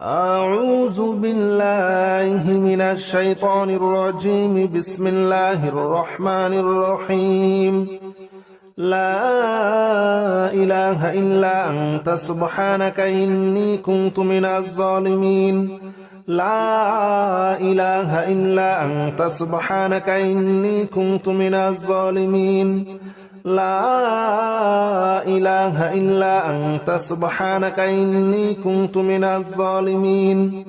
أعوذ بالله من الشيطان الرجيم. بسم الله الرحمن الرحيم. لا إله إلا أنت سبحانك إني كنت من الظالمين. لا إله إلا أنت سبحانك إني كنت من الظالمين. لا إله إلا أنت سبحانك إني كنت من الظالمين.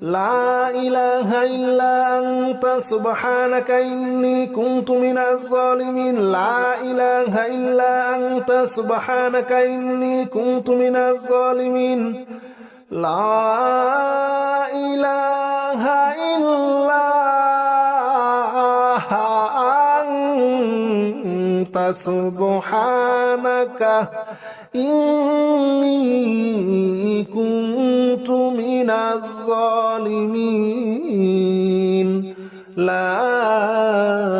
لا إله إلا أنت سبحانك إني كنت من الظالمين. لا إله إلا أنت سبحانك إني كنت من الظالمين. لا إله إلا أنت سبحانك إني كنت من الظالمين. لا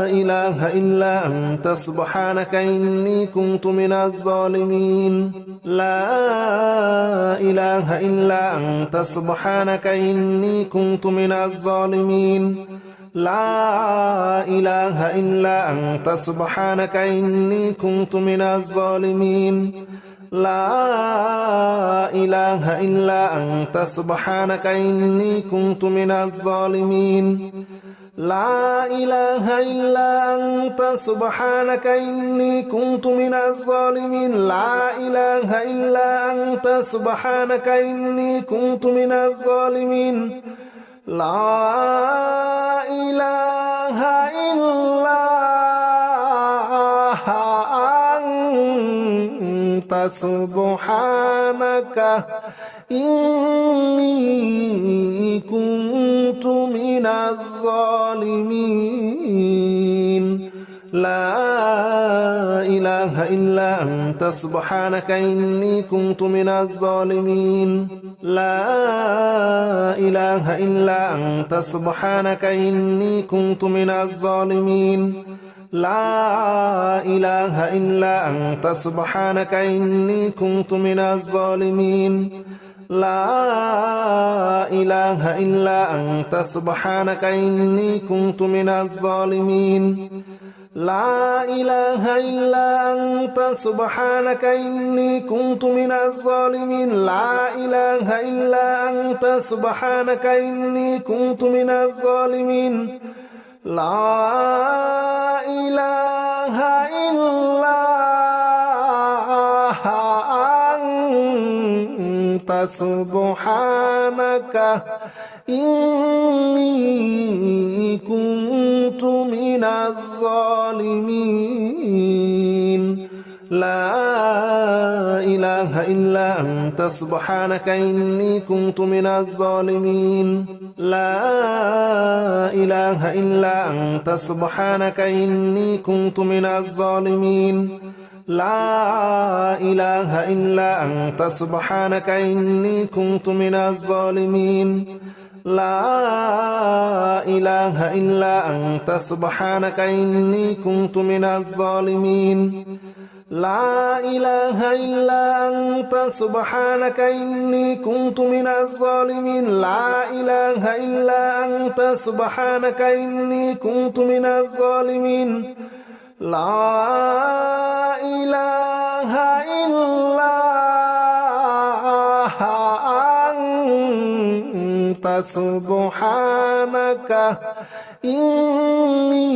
إله إلا أنت سبحانك إني كنت من الظالمين. لا إله إلا أنت سبحانك إني كنت من الظالمين. لا إله إلا أنت سبحانك إني كنت من الظالمين. لا إله إلا أنت سبحانك إني كنت من الظالمين. لا إله إلا أنت سبحانك إني كنت من الظالمين. لا إله إلا أنت سبحانك إني كنت من الظالمين. لا إله إلا أنت سبحانك إني كنت من الظالمين. لا إله إلا أنت سبحانك إني كنت من الظالمين. لا إله إلا أنت سبحانك إني كنت من الظالمين. لا إله إلا أنت سبحانك إني كنت من الظالمين. لا إله إلا أنت سبحانك إني كنت من الظالمين. لا إله إلا أنت سبحانك إني كنت من الظالمين. لا إله إلا أنت سبحانك إني كنت من الظالمين. لا إله إلا أنت سبحانك إني كنت من الظالمين. لا إله إلا أنت سبحانك إني كنت من الظالمين. لا إله إلا أنت سبحانك إني كنت من الظالمين. لا إله إلا أنت سبحانك إني كنت من الظالمين. لا إله إلا أنت سبحانك إني كنت من الظالمين. لا إله إلا أنت سبحانك إني كنت من الظالمين. لا إله إلا أنت سبحانك إني كنت من الظالمين. لا إله إلا أنت سبحانك إني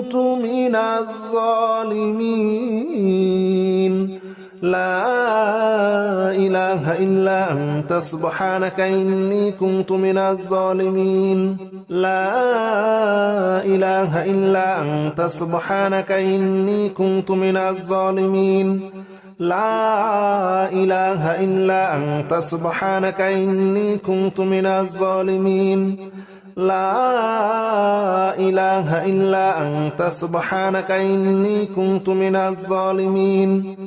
كنت من الظالمين. لا إله إلا أنت سبحانك إني كنت من الظالمين. لا إله إلا أنت سبحانك إني كنت من الظالمين. لا إله إلا أنت سبحانك إني كنت من الظالمين. لا إله إلا أنت سبحانك إني كنت من الظالمين.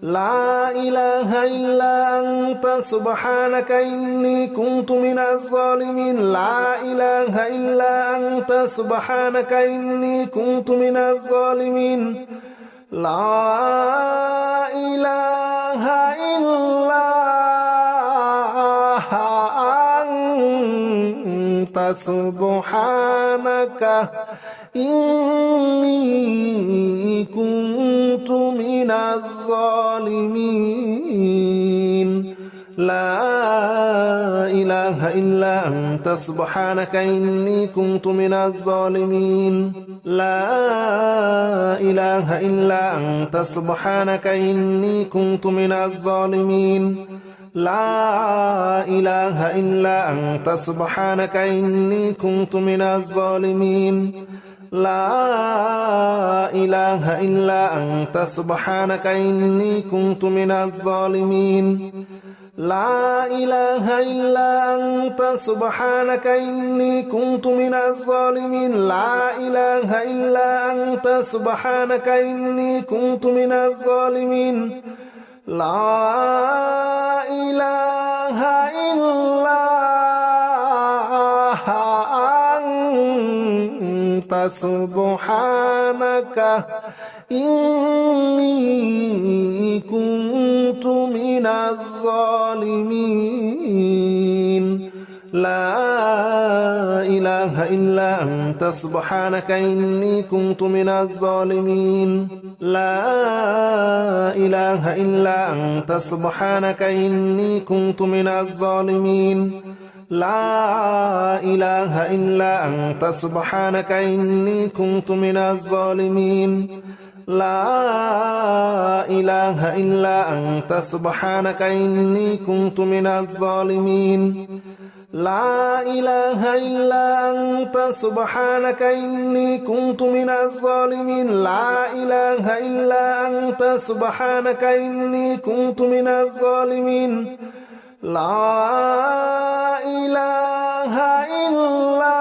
لا إله إلا أنت سبحانك إني كنت من الظالمين. لا إله إلا أنت سبحانك إني كنت من الظالمين. لا إله إلا سبحانك إني كنت من الظالمين لا إله إلا أنت سبحانك إني كنت من الظالمين لا إله إلا أنت سبحانك إني كنت من الظالمين لا إله إلا أنت سبحانك إني كنت من الظالمين لا إله إلا أنت سبحانك إني كنت من الظالمين لا إله إلا أنت سبحانك إني كنت من الظالمين لا إله إلا أنت سبحانك إني كنت من الظالمين لا إله إلا أنت سبحانك إني كنت من الظالمين لا إله إلا أنت سبحانك إني كنت من الظالمين لا إله إلا أنت سبحانك إني كنت من الظالمين لا إله إلا أنت سبحانك إني كنت من الظالمين لا إله إلا أنت سبحانك إني كنت من الظالمين لا إله إلا أنت سبحانك إني كنت من الظالمين لا إله إلا أنت سبحانك إني كنت من الظالمين لا إله إلا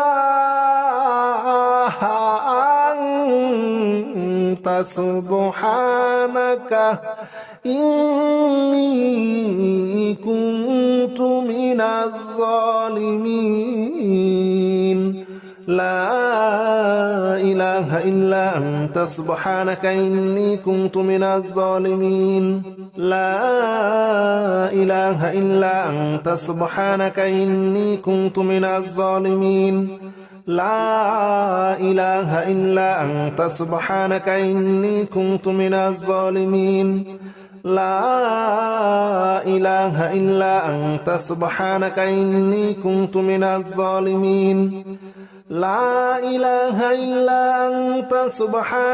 أنت سبحانك إني كنت من الظالمين لا إله إلا أنت سبحانك إني كنت من الظالمين لا إله إلا أنت سبحانك إني كنت من الظالمين لا إله إلا أنت سبحانك إني كنت من الظالمين لا إله إلا أنت سبحانك إني كنت من الظالمين لا إله إلا أنت سبحانك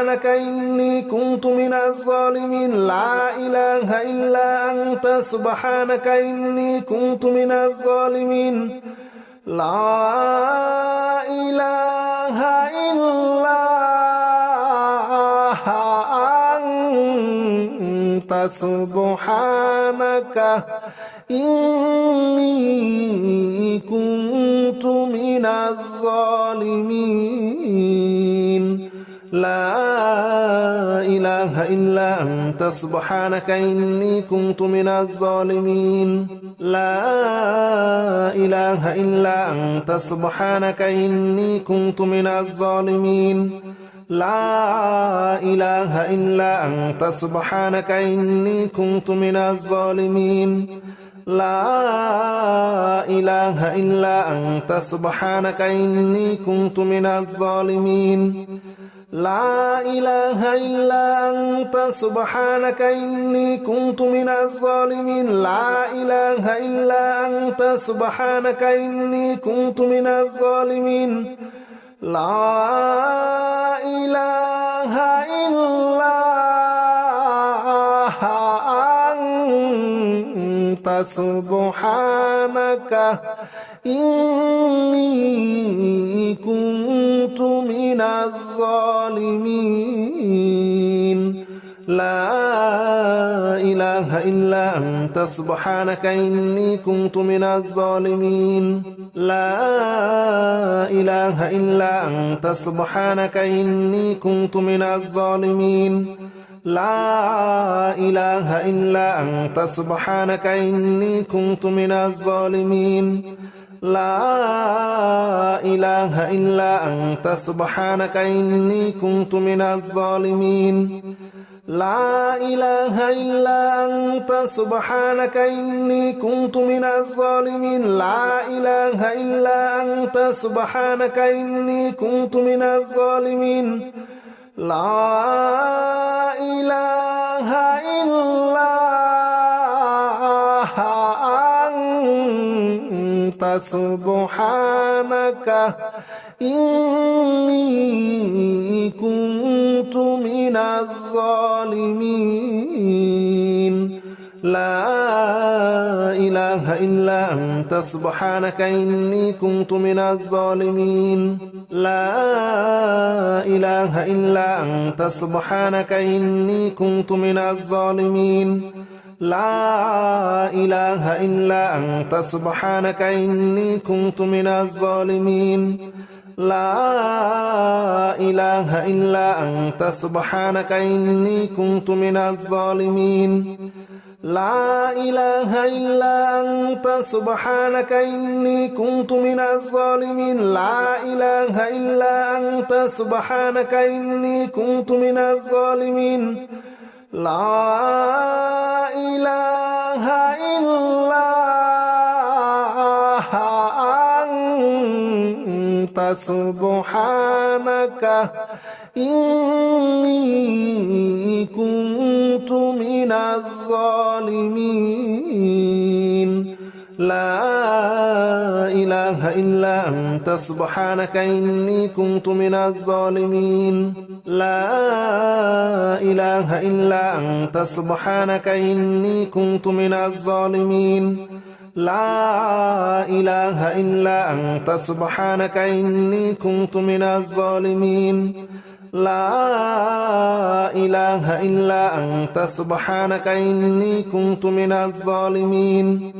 إني كنت من الظالمين لا إله إلا أنت سبحانك إني كنت من الظالمين لا إله إلا أنت سبحانك إني كنت من الظالمين لا إله إلا أنت سبحانك إني كنت من الظالمين لا إله إلا أنت سبحانك إني كنت من الظالمين لا إله إلا أنت سبحانك إني كنت من الظالمين لا إله إلا أنت سبحانك إني كنت من الظالمين لا إله إلا أنت سبحانك إني كنت من الظالمين لا إله إلا أنت سبحانك إني كنت من الظالمين لا إله إلا أنت سبحانك إني كنت من الظالمين لا إله إلا أنت سبحانك إني كنت من الظالمين لا إله إلا أنت سبحانك إني كنت من الظالمين لا إله إلا أنت سبحانك إني كنت من الظالمين لا إله إلا أنت سبحانك إني كنت من الظالمين لا إله إلا أنت سبحانك إني كنت من الظالمين لا إله إلا أنت سبحانك إني كنت من الظالمين لا إله إلا أنت سبحانك إني كنت من الظالمين لا إله إلا أنت سبحانك إني كنت من الظالمين لا إله إلا أنت سبحانك إني كنت من الظالمين لا إله إلا أنت سبحانك إني كنت من الظالمين لا إله إلا أنت سبحانك إني كنت من الظالمين لا إله إلا أنت سبحانك إني كنت من الظالمين لا إله إلا أنت سبحانك إني كنت من الظالمين لا إله إلا أنت سبحانك إني كنت من الظالمين لا إله إلا أنت سبحانك إني كنت من الظالمين لا إله إلا أنت سبحانك إني كنت من الظالمين لا إله إلا أنت سبحانك إني كنت من الظالمين لا إله إلا أنت سبحانك إني كنت من الظالمين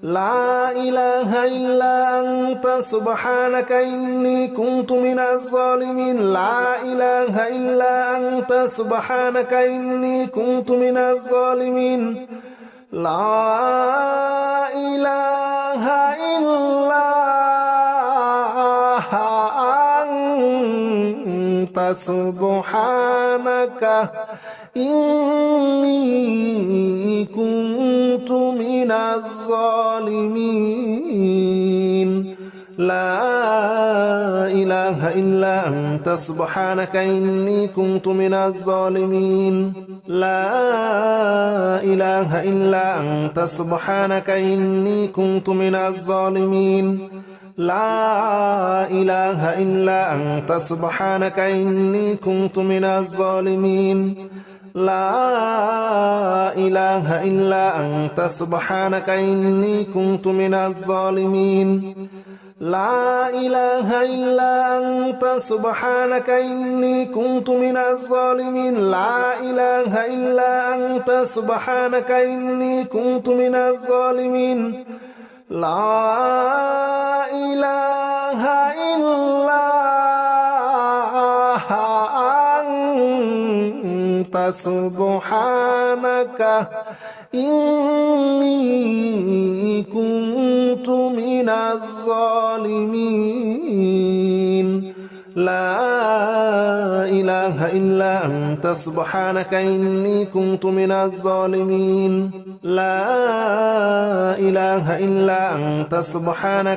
لا إله إلا أنت سبحانك إني كنت من الظالمين لا إله إلا أنت سبحانك إني كنت من الظالمين لا إله إلا أنت سبحانك إني كنت من الظالمين لا إله إلا أنت سبحانك إني كنت من الظالمين لا إله إلا أنت سبحانك إني كنت من الظالمين لا إله إلا أنت سبحانك إني كنت من الظالمين لا إله إلا أنت سبحانك إني كنت من الظالمين لا إله إلا أنت سبحانك إني كنت من الظالمين لا إله إلا أنت سبحانك إني كنت من الظالمين لا إله إلا أنت سبحانك إني كنت من الظالمين لا إله إلا أنت سبحانك إني كنت من الظالمين لا إله إلا أنت سبحانك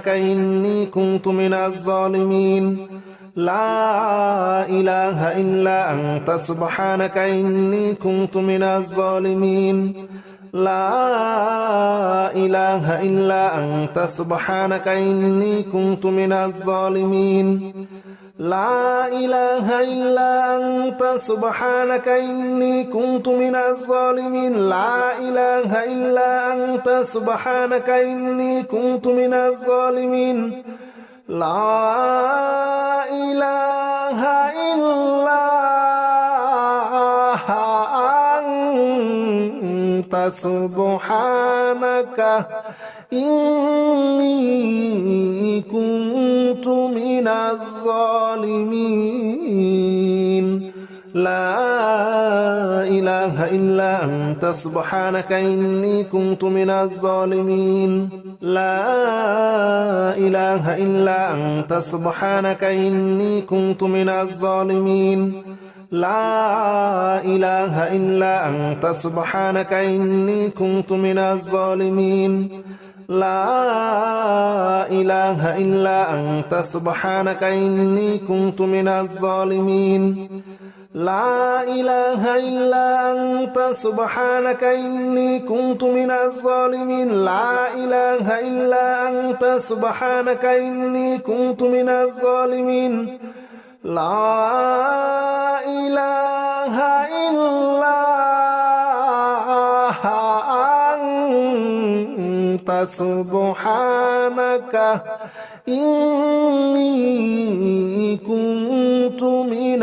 إني كنت من الظالمين لا إله إلا أنت سبحانك إني كنت من الظالمين لا إله إلا أنت سبحانك إني كنت من الظالمين لا إله إلا أنت سبحانك إني كنت من الظالمين لا إله إلا أنت سبحانك إني كنت من الظالمين لا إله إلا أنت سبحانك إني كنت من الظالمين لا إله إلا أنت سبحانك إني كنت من الظالمين لا إله إلا أنت سبحانك إني كنت من الظالمين لا إله إلا أنت سبحانك إني كنت من الظالمين لا إله إلا أنت سبحانك إني كنت من الظالمين لا إله إلا أنت سبحانك إني كنت من الظالمين لا إله إلا أنت سبحانك إني كنت من الظالمين لا إله إلا أنت سبحانك إني كنت من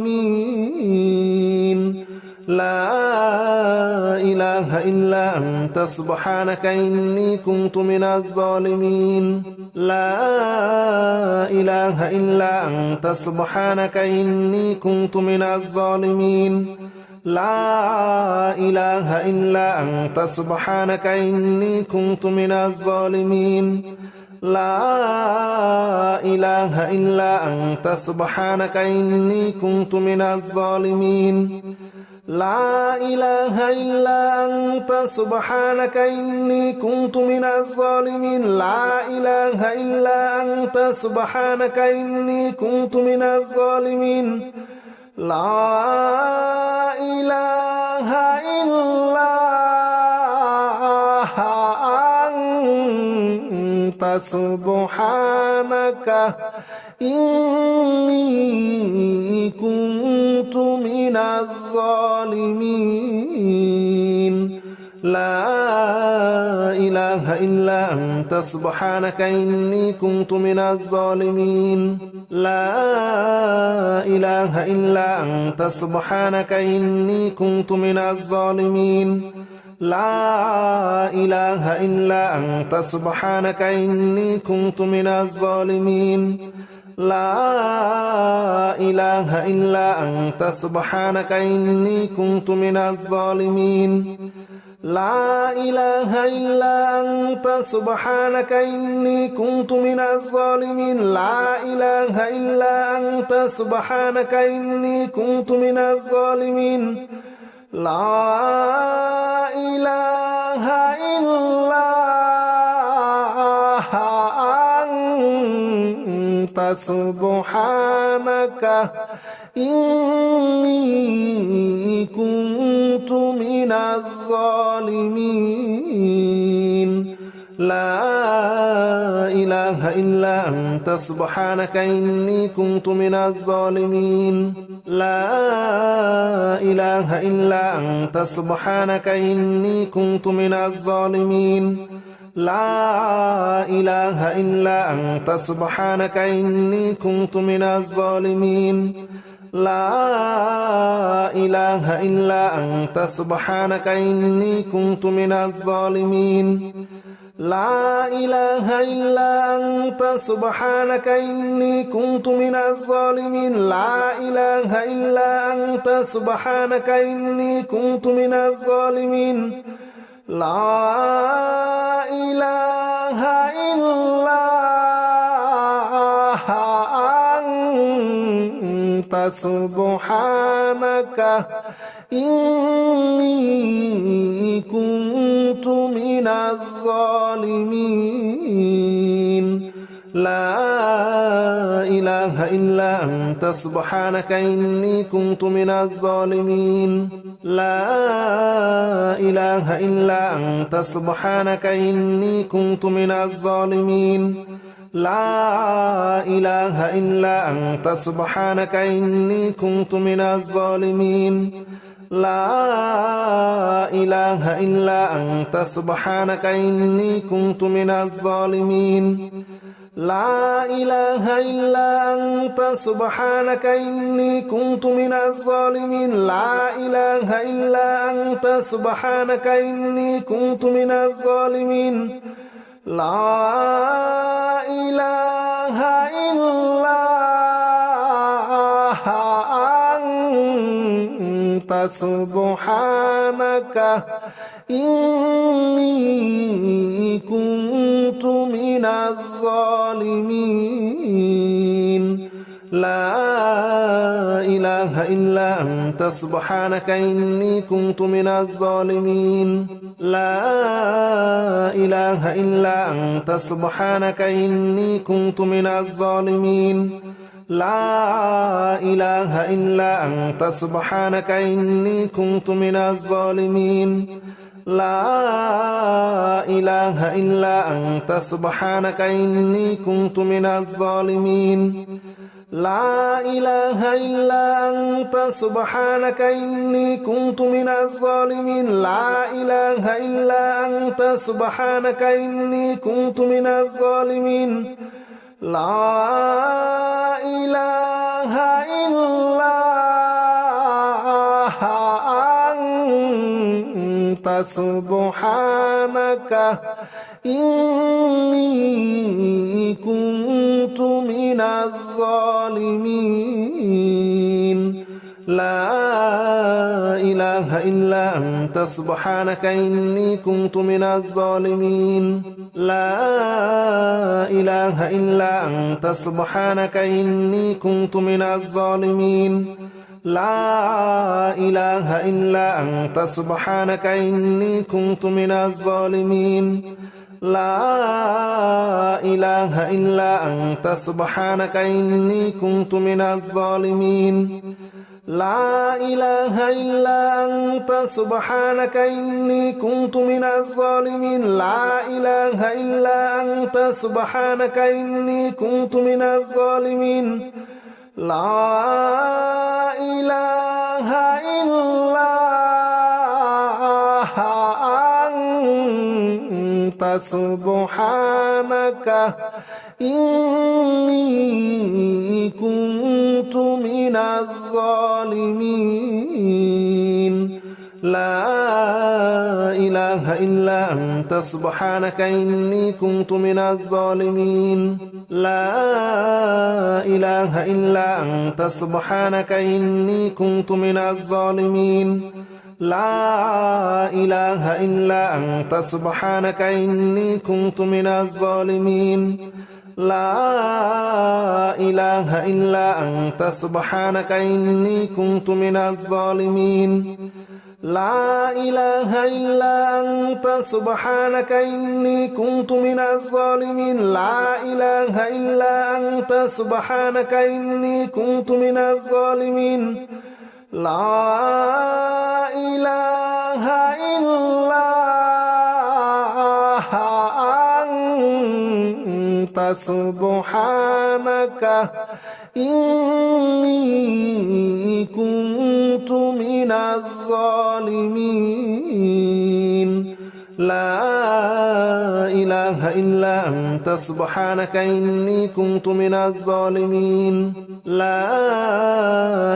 الظالمين لا إله إلا أنت سبحانك إني كنت من الظالمين لا إله إلا أنت سبحانك إني كنت من الظالمين لا إله إلا أنت سبحانك إني كنت من الظالمين لا إله إلا أنت سبحانك إني كنت من الظالمين لا إله إلا أنت سبحانك إني كنت من الظالمين لا إله إلا أنت سبحانك إني كنت من الظالمين لا إله إلا أنت سبحانك إني كنت من الظالمين لا إله إلا أنت سبحانك إني كنت من الظالمين لا إله إلا أنت سبحانك إني كنت من الظالمين لا إله إلا أنت سبحانك إني كنت من الظالمين لا إله إلا أنت سبحانك إني كنت من الظالمين لا إله إلا أنت سبحانك إني كنت من الظالمين لا إله إلا أنت سبحانك إني كنت من الظالمين لا إله إلا أنت سبحانك إني كنت من الظالمين لا إله إلا أنت سبحانك إني كنت من الظالمين لا إله إلا أنت سبحانك إني كنت من الظالمين لا إله إلا أنت سبحانك إني كنت من الظالمين لا إله إلا أنت سبحانك إني كنت من الظالمين لا إله إلا أنت سبحانك إني كنت من الظالمين لا إله إلا أنت سبحانك إني كنت من الظالمين لا إله إلا أنت سبحانك إني كنت من الظالمين لا إله إلا أنت سبحانك إني كنت من الظالمين لا إله إلا أنت سبحانك إني كنت من الظالمين لا إله إلا أنت سبحانك إني كنت من الظالمين لا إله إلا أنت سبحانك إني كنت من الظالمين لا إله إلا أنت سبحانك إني كنت من الظالمين لا إله إلا أنت سبحانك إني كنت من الظالمين لا إله إلا أنت سبحانك إني كنت من الظالمين لا إله إلا أنت سبحانك إني كنت من الظالمين لا إله إلا أنت سبحانك إني كنت من الظالمين لا إله إلا أنت سبحانك إني كنت من الظالمين لا إله إلا أنت سبحانك إني كنت من الظالمين لا إله إلا أنت سبحانك إني كنت من الظالمين لا إله إلا أنت سبحانك إني كنت من الظالمين لا إله إلا أنت سبحانك إني كنت من الظالمين لا إله إلا أنت سبحانك إني كنت من الظالمين لا إله إلا أنت سبحانك إني كنت من الظالمين لا إله إلا أنت سبحانك إني كنت من الظالمين لا إله إلا أنت سبحانك إني كنت من الظالمين لا إله إلا أنت سبحانك إني كنت من الظالمين لا إله إلا أنت سبحانك إني كنت من الظالمين لا إله إلا أنت سبحانك إني كنت من الظالمين لا إله إلا أنت سبحانك إني كنت من الظالمين لا إله إلا أنت سبحانك إني كنت من الظالمين لا إله إلا أنت سبحانك إني كنت من الظالمين لا إله إلا أنت سبحانك إني كنت من الظالمين لا إله إلا أنت سبحانك إني كنت من الظالمين لا إله إلا أنت سبحانك إني كنت من الظالمين لا إله إلا أنت سبحانك إني كنت من الظالمين لا إله إلا أنت سبحانك إني كنت من الظالمين لا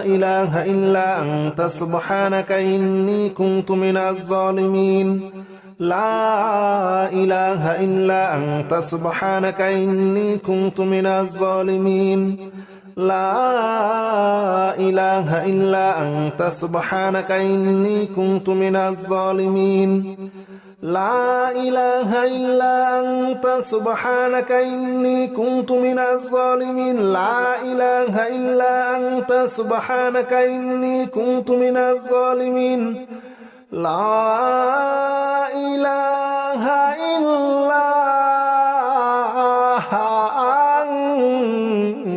إله إلا أنت سبحانك إني كنت من الظالمين لا إله إلا أنت سبحانك إني كنت من الظالمين لا إله إلا أنت سبحانك إني كنت من الظالمين لا إله إلا أنت سبحانك إني كنت من الظالمين لا إله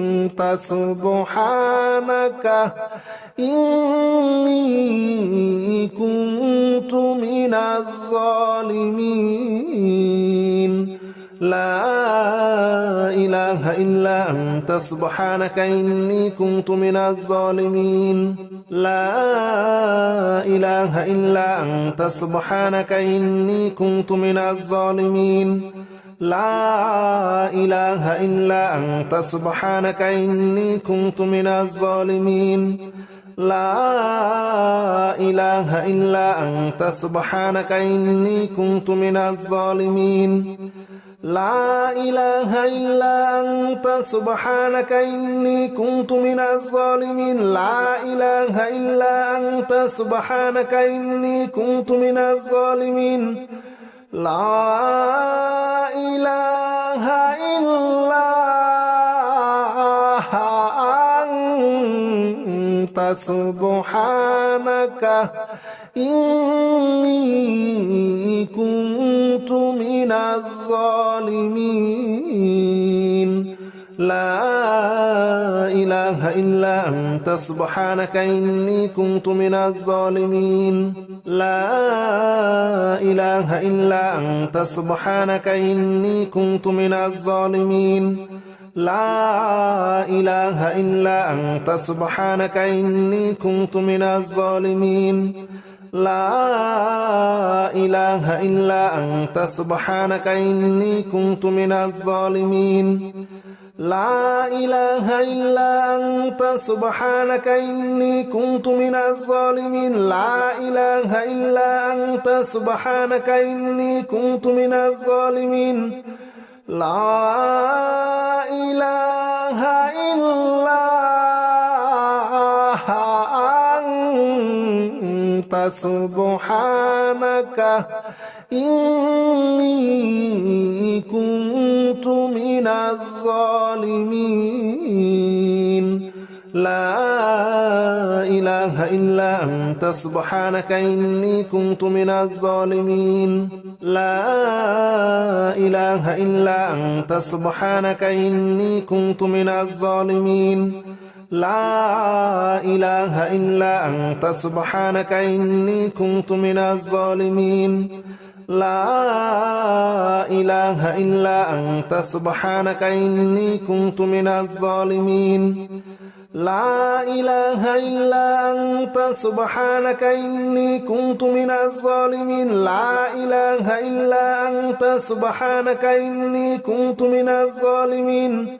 إلا أنت سبحانك إني كنت من الظالمين لا إله إلا أنت سبحانك إني كنت من الظالمين لا إله إلا أنت سبحانك إني كنت من الظالمين لا إله إلا أنت سبحانك إني كنت من الظالمين لا إله إلا أنت سبحانك إني كنت من الظالمين لا إله إلا أنت سبحانك إني كنت من الظالمين لا إله إلا أنت سبحانك إني كنت من الظالمين لا إله إلا أنت سبحانك إني كنت من الظالمين لا إله إلا أنت أنت سبحانك إني كنت من الظالمين لا إله إلا أنت سبحانك إني كنت من الظالمين لا إله إلا أنت سبحانك إني كنت من الظالمين لا إله إلا أنت سبحانك إني كنت من الظالمين لا إله إلا أنت سبحانك إني كنت من الظالمين لا إله إلا أنت سبحانك إني كنت من الظالمين لا إله إلا أنت سبحانك إني كنت من الظالمين لا إله إلا أنت سبحانك إني كنت من الظالمين لا إله إلا أنت سبحانك إني كنت من الظالمين لا إله إلا أنت سبحانك إني كنت من الظالمين لا إله إلا أنت سبحانك إني كنت من الظالمين لا إله إلا أنت سبحانك إني كنت من الظالمين لا إله إلا أنت سبحانك إني كنت من الظالمين لا إله إلا أنت سبحانك إني كنت من الظالمين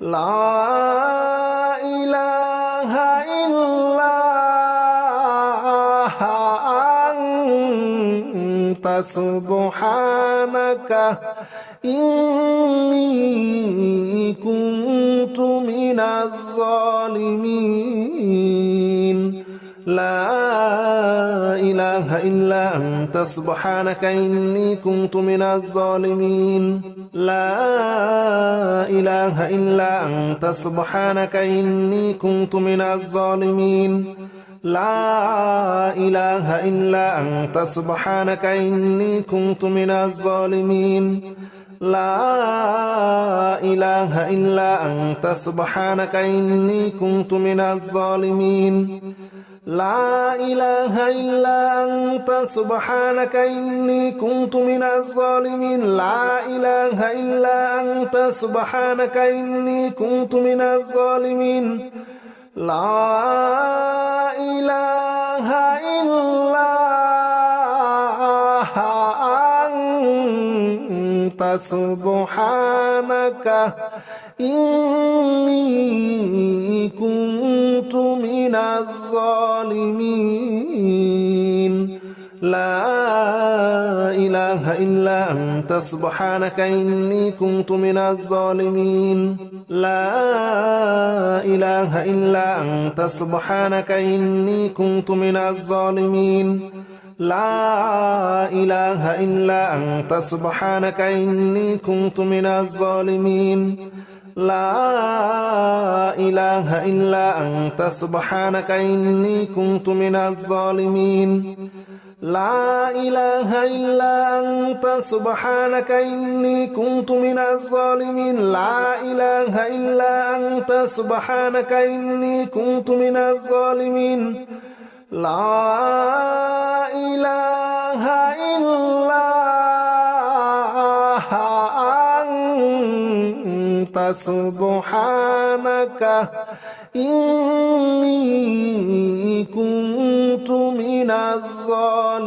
لا إله إلا أنت سبحانك إني كنت من الظالمين لا إله إلا أنت سبحانك إني كنت من الظالمين لا إله إلا أنت سبحانك إني كنت من الظالمين لا إله إلا أنت سبحانك إني كنت من الظالمين لا إله إلا أنت سبحانك إني كنت من الظالمين لا إله إلا أنت سبحانك إني كنت من الظالمين لا إله إلا أنت سبحانك إني كنت من الظالمين لا إله إلا أنت سبحانك إني كنت من الظالمين لا إله إلا أنت سبحانك إني كنت من الظالمين لا إله إلا أنت سبحانك إني كنت من الظالمين لا إله إلا أنت سبحانك إني كنت من الظالمين لا إله إلا أنت سبحانك إني كنت من الظالمين لا إله إلا أنت سبحانك إني كنت من الظالمين لا إله إلا أنت سبحانك إني كنت من الظالمين لا إله إلا أنت سبحانك إني كنت من الظالمين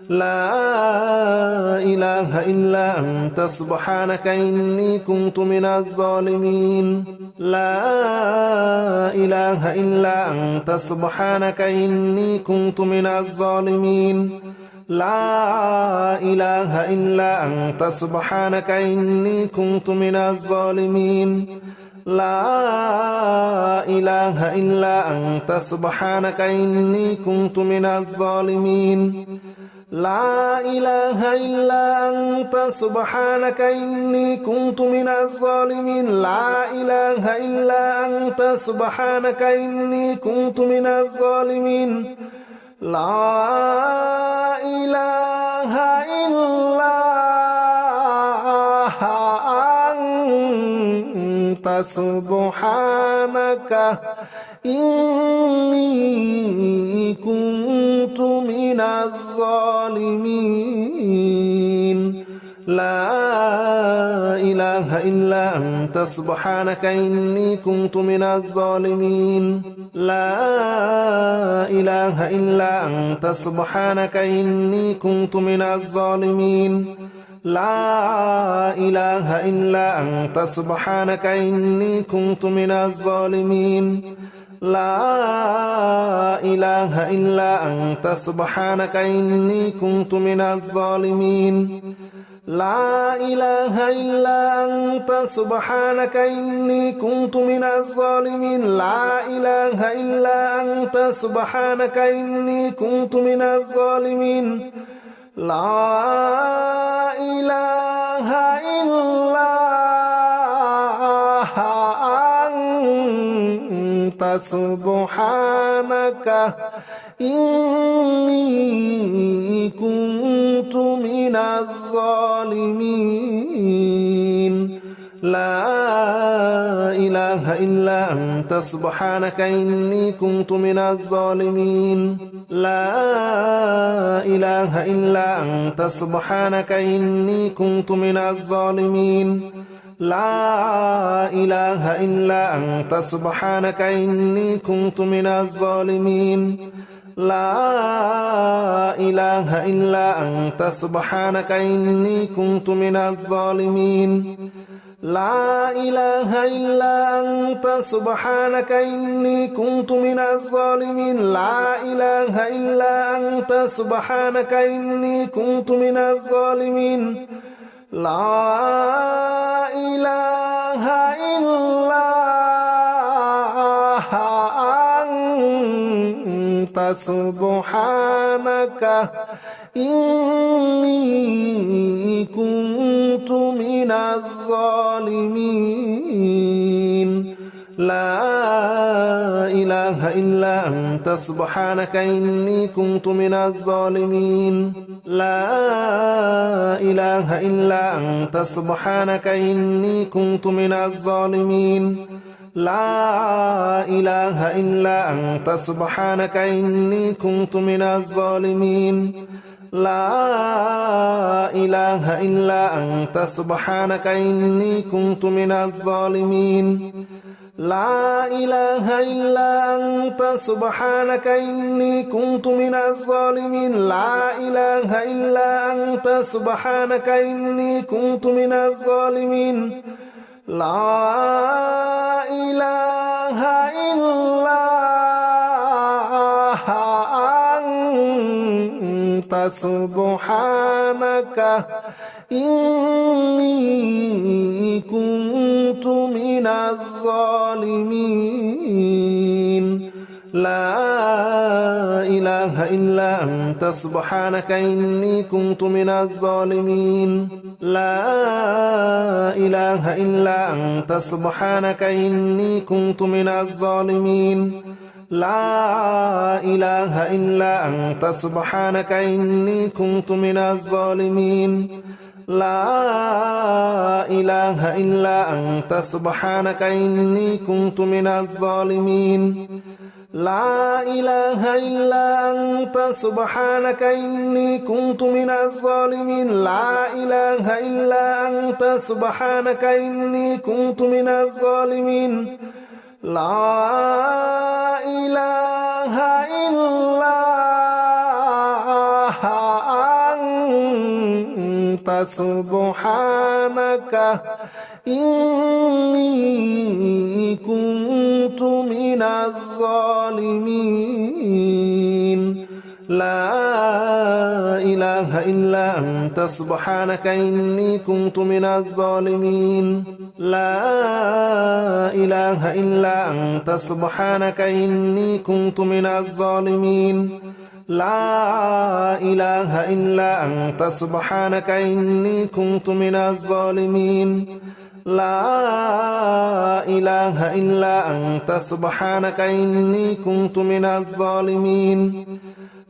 لا إله إلا أنت سبحانك إني كنت من الظالمين لا إله إلا أنت سبحانك إني كنت من الظالمين لا إله إلا أنت سبحانك إني كنت من الظالمين لا إله إلا أنت سبحانك إني كنت من الظالمين لا إله إلا أنت سبحانك إني كنت من الظالمين لا إله إلا أنت سبحانك إني كنت من الظالمين لا إله إلا أنت سبحانك إني كنت من الظالمين لا إله إلا أنت سبحانك إني كنت من الظالمين لا إله إلا أنت سبحانك إني كنت من الظالمين لا إله إلا أنت سبحانك إني كنت من الظالمين لا إله إلا أنت سبحانك إني كنت من الظالمين لا إله إلا أنت سبحانك إني كنت من الظالمين لا إله إلا أنت سبحانك إني كنت من الظالمين لا إله إلا أنت سبحانك إني كنت من الظالمين لا إله إلا أنت سبحانك إني كنت من الظالمين لا إله إلا أنت سبحانك إني كنت من الظالمين لا إله إلا أنت سبحانك إني كنت من الظالمين لا إله إلا أنت سبحانك إني كنت من الظالمين لا إله إلا أنت سبحانك إني كنت من الظالمين لا إله إلا أنت سبحانك إني كنت من الظالمين لا إله إلا أنت سبحانك إني كنت من الظالمين لا إله إلا أنت سبحانك إني كنت من الظالمين لا إله إلا أنت سبحانك إني كنت من الظالمين لا إله إلا أنت سبحانك إني كنت من الظالمين لا إله إلا أنت سبحانك إني كنت من الظالمين لا إله إلا أنت سبحانك إني كنت من الظالمين لا إله إلا أنت سبحانك إني كنت من الظالمين لا إله إلا أنت سبحانك إني كنت من الظالمين لا إله إلا أنت سبحانك إني كنت من الظالمين لا إله إلا أنت سبحانك إني كنت من الظالمين لا إله إلا أنت سبحانك إني كنت من الظالمين لا إله إلا أنت سبحانك إني كنت من الظالمين لا إله إلا أنت سبحانك إني كنت من الظالمين لا إله إلا أنت سبحانك إني كنت من الظالمين لا إله إلا أنت سبحانك إني كنت من الظالمين لا إله إلا أنت سبحانك إني كنت من الظالمين لا إله إلا أنت سبحانك إني كنت من الظالمين لا إله إلا أنت سبحانك إني كنت من الظالمين لا إله إلا أنت سبحانك إني كنت من الظالمين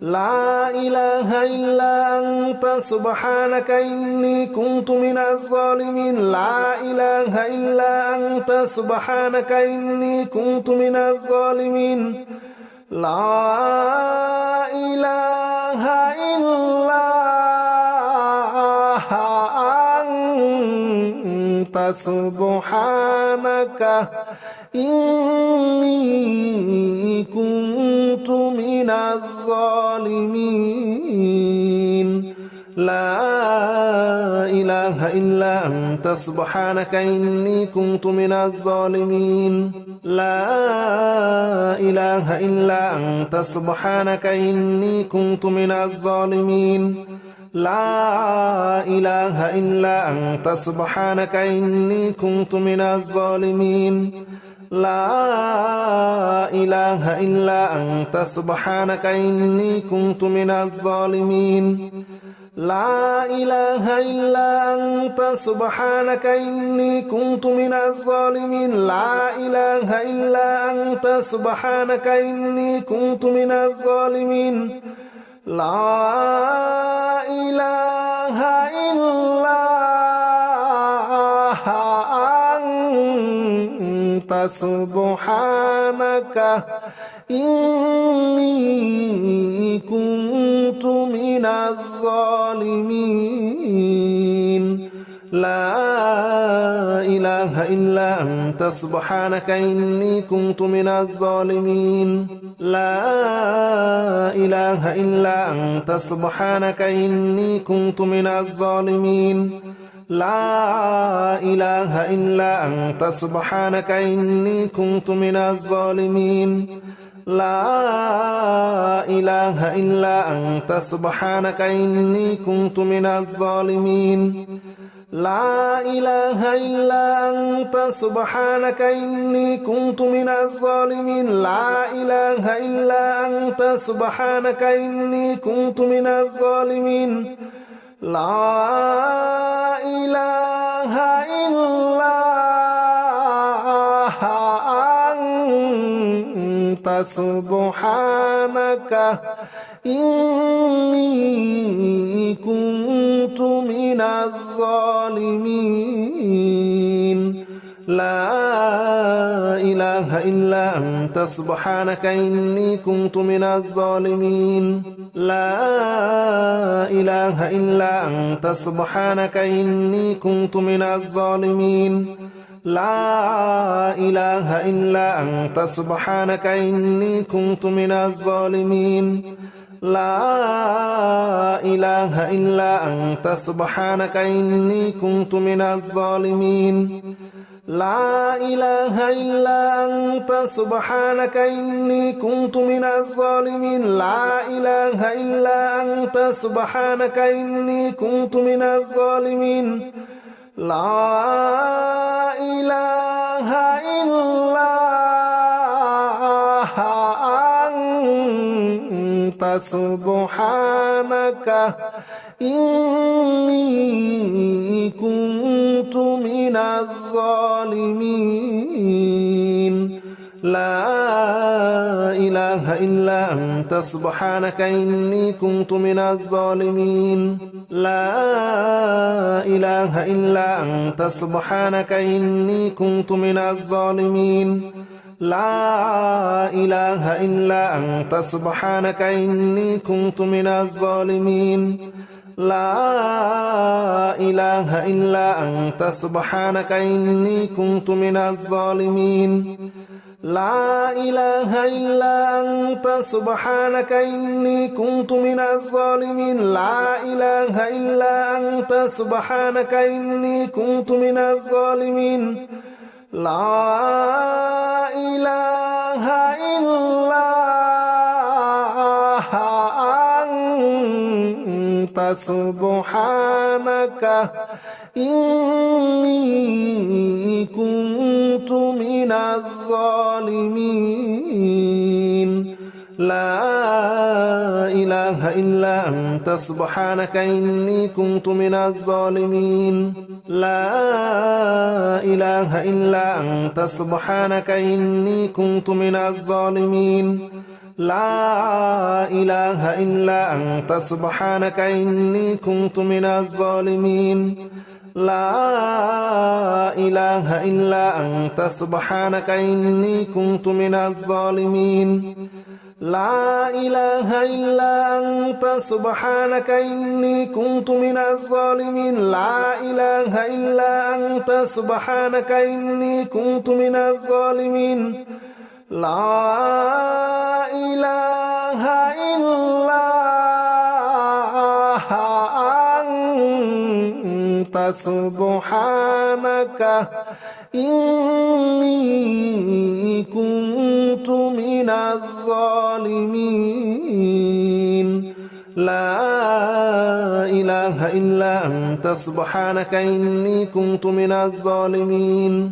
لا إله إلا أنت سبحانك إني كنت من الظالمين لا إله إلا أنت سبحانك إني كنت من الظالمين لا إله إلا أنت سبحانك إني كنت من الظالمين لا إله إلا أنت سبحانك إني كنت من الظالمين لا إله إلا أنت سبحانك إني كنت من الظالمين لا إله إلا أنت سبحانك إني كنت من الظالمين لا إله إلا أنت سبحانك إني كنت من الظالمين لا إله إلا أنت سبحانك إني كنت من الظالمين لا إله إلا أنت سبحانك إني كنت من الظالمين لا إله إلا أنت سبحانك إني كنت من الظالمين لا إله إلا أنت سبحانك إني كنت من الظالمين لا إله إلا أنت سبحانك إني كنت من الظالمين لا إله إلا أنت سبحانك إني كنت من الظالمين لا إله إلا أنت سبحانك إني كنت من الظالمين لا إله إلا أنت سبحانك إني كنت من الظالمين لا إله إلا أنت سبحانك إني كنت من الظالمين لا إله إلا أنت سبحانك إني كنت من الظالمين لا إله إلا أنت سبحانك إني كنت من الظالمين لا إله إلا أنت سبحانك إني كنت من الظالمين لا إله إلا أنت سبحانك إني كنت من الظالمين لا إله إلا أنت سبحانك إني كنت من الظالمين لا إله إلا أنت سبحانك إني كنت من الظالمين لا إله إلا أنت سبحانك إني كنت من الظالمين لا إله إلا أنت سبحانك إني كنت من الظالمين لا إله إلا أنت سبحانك إني كنت من الظالمين لا إله إلا أنت سبحانك إني كنت من الظالمين لا إله إلا أنت سبحانك إني كنت من الظالمين لا إله إلا أنت سبحانك إني كنت من الظالمين لا إله إلا أنت سبحانك إني كنت من الظالمين لا إله إلا أنت سبحانك إني كنت من الظالمين لا إله إلا أنت سبحانك إني كنت من الظالمين لا إله إلا أنت سبحانك إني كنت من الظالمين لا إله إلا أنت سبحانك إني كنت من الظالمين لا إله إلا أنت سبحانك إني كنت من الظالمين لا إله إلا أنت سبحانك إني كنت من الظالمين لا إله إلا أنت سبحانك إني كنت من الظالمين لا إله إلا أنت سبحانك إني كنت من الظالمين لا إله إلا أنت سبحانك إني كنت من الظالمين لا إله إلا أنت سبحانك إني كنت من الظالمين